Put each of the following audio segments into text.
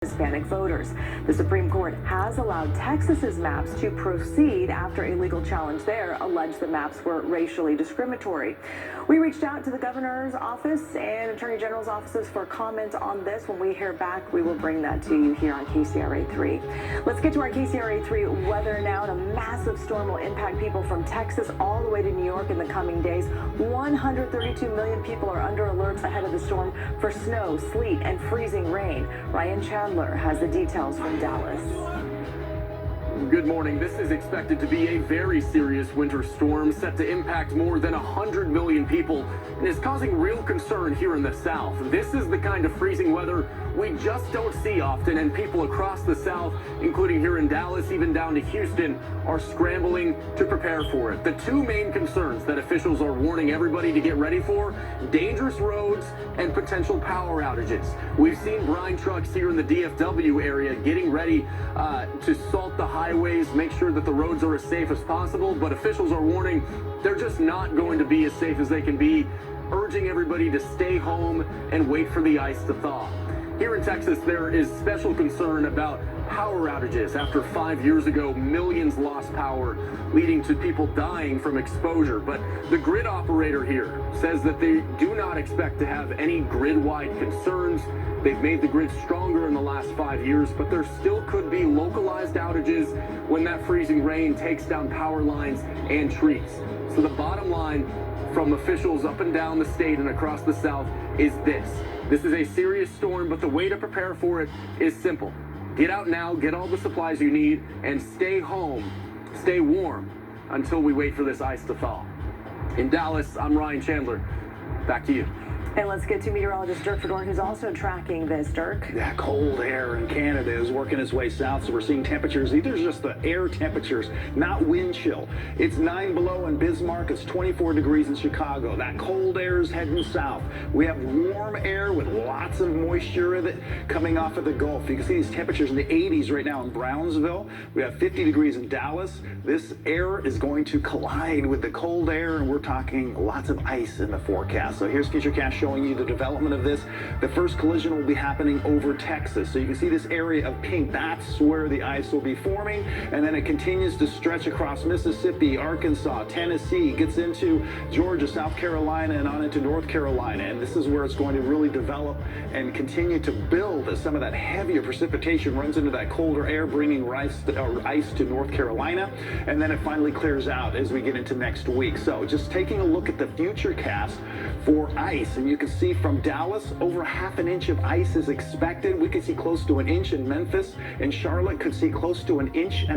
Hispanic voters. The Supreme Court has allowed Texas's maps to proceed after a legal challenge there alleged the maps were racially discriminatory. We reached out to the governor's office and attorney general's offices for comment on this. When we hear back, we will bring that to you here on KCRA 3. Let's get to our KCRA 3 weather now. And a massive storm will impact people from Texas all the way to New York in the coming days. 132 million people are under alerts ahead of the storm for snow, sleet, and freezing rain. Ryan Chandler has the details from Dallas. Good morning. This is expected to be a very serious winter storm set to impact more than 100 million people and is causing real concern here in the South. This is the kind of freezing weather we just don't see often, and people across the South, including here in Dallas, even down to Houston, are scrambling to prepare for it. The two main concerns that officials are warning everybody to get ready for: dangerous roads and potential power outages. We've seen brine trucks here in the DFW area getting ready to salt the highways, make sure that the roads are as safe as possible, but officials are warning they're just not going to be as safe as they can be, urging everybody to stay home and wait for the ice to thaw. Here in Texas, there is special concern about power outages. After 5 years ago, millions lost power, leading to people dying from exposure. But the grid operator here says that they do not expect to have any grid-wide concerns. They've made the grid stronger in the last 5 years, but there still could be localized outages when that freezing rain takes down power lines and trees. So the bottom line from officials up and down the state and across the South is this. This is a serious storm, but the way to prepare for it is simple. Get out now, get all the supplies you need, and stay home, stay warm until we wait for this ice to thaw. In Dallas, I'm Ryan Chandler. Back to you. And let's get to meteorologist Dirk Fedor, who's also tracking this. Dirk? That cold air in Canada is working its way south, so we're seeing temperatures. These are just the air temperatures, not wind chill. It's 9 below in Bismarck. It's 24 degrees in Chicago. That cold air is heading south. We have warm air with lots of moisture coming off of the Gulf. You can see these temperatures in the 80s right now in Brownsville. We have 50 degrees in Dallas. This air is going to collide with the cold air, and we're talking lots of ice in the forecast. So here's Futurecast showing you the development of this. The first collision will be happening over Texas. So you can see this area of pink. That's where the ice will be forming. And then it continues to stretch across Mississippi, Arkansas, Tennessee, gets into Georgia, South Carolina, and on into North Carolina. And this is where it's going to really develop and continue to build as some of that heavier precipitation runs into that colder air, bringing ice to North Carolina. And then it finally clears out as we get into next week. So just taking a look at the Futurecast for ice. And you can see from Dallas, over ½ an inch of ice is expected. We could see close to 1 inch in Memphis, and Charlotte could see close to 1.5 inches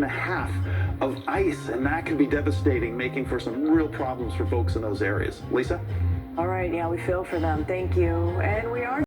of ice, and that could be devastating, making for some real problems for folks in those areas. Lisa? All right, yeah, we feel for them. Thank you. And we are